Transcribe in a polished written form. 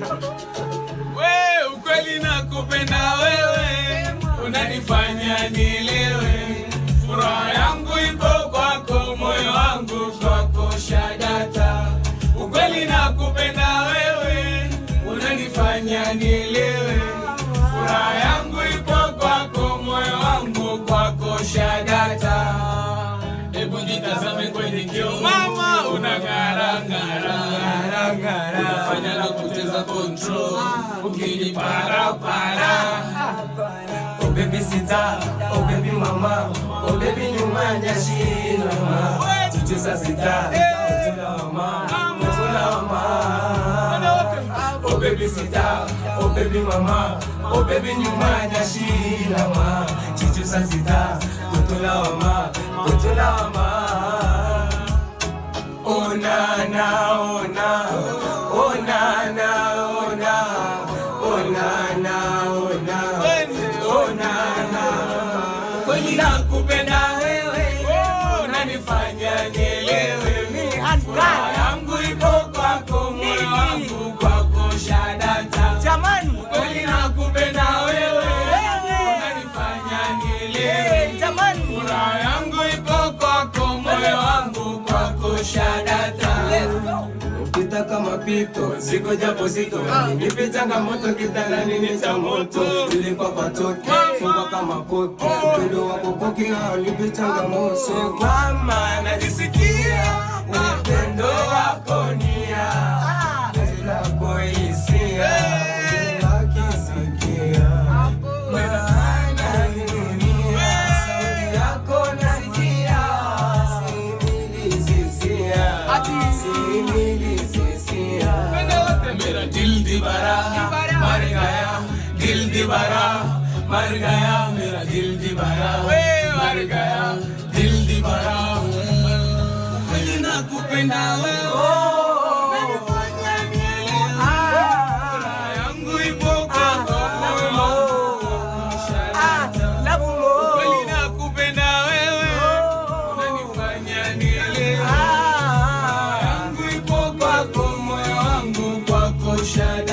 We ukweli nakupenda wewe, unanifanya nielewe. Furaha yangu ipo kwako, moyo wangu kwako shadata. Ukweli nakupenda wewe, unanifanya nielewe. Furaha yangu ipo kwako, moyo wangu kwako shadata. Hebu jitazame kwenye kioo mama, unang'ara ng'ara. Unafanya na kucheza control, ukinipara para. Oh baby sita, oh baby mama, oh baby nyuma nyashina mama. Chuchusa sita, kutula mama, kutula mama. Oh baby sita, oh baby mama, oh baby nyuma nyashina mama. Chuchusa sita, kutula mama, kutula mama. Oh na na, oh na, oh na na, oh na, oh na na, oh na, oh na na. Kweli nakupenda wewe, unanifanya nielewe. Furaha yangu ipo kwako, moyo wangu kwako shadata. Jamani, Kweli nakupenda wewe, unanifanya nielewe. jamani, Furaha yangu ipo kwako, moyo wangu kwako shadata. Ukitaka mapito, siko japo sito. Nipe changamoto kitandani ni cha moto. Nilikuwa kwa toki, funga kama koki. Upendo wako koki, nipe changamoto. Kama najisikia, upendo wako nia. Penzi lako hisia, nakisikia. Maana ni dunia, sauti yako nasikia. मेरा दिल दीवारा मर गया, दिल दीवारा मर गया, मेरा दिल दीवारा मर गया, दिल दीवारा. Kweli nakupenda wewe, unanifanya nielewe. Furaha yangu ipo kwako, moyo wangu shadata. Kweli nakupenda wewe, unanifanya nielewe. Furaha yangu ipo kwako, moyo wangu kwako shadata.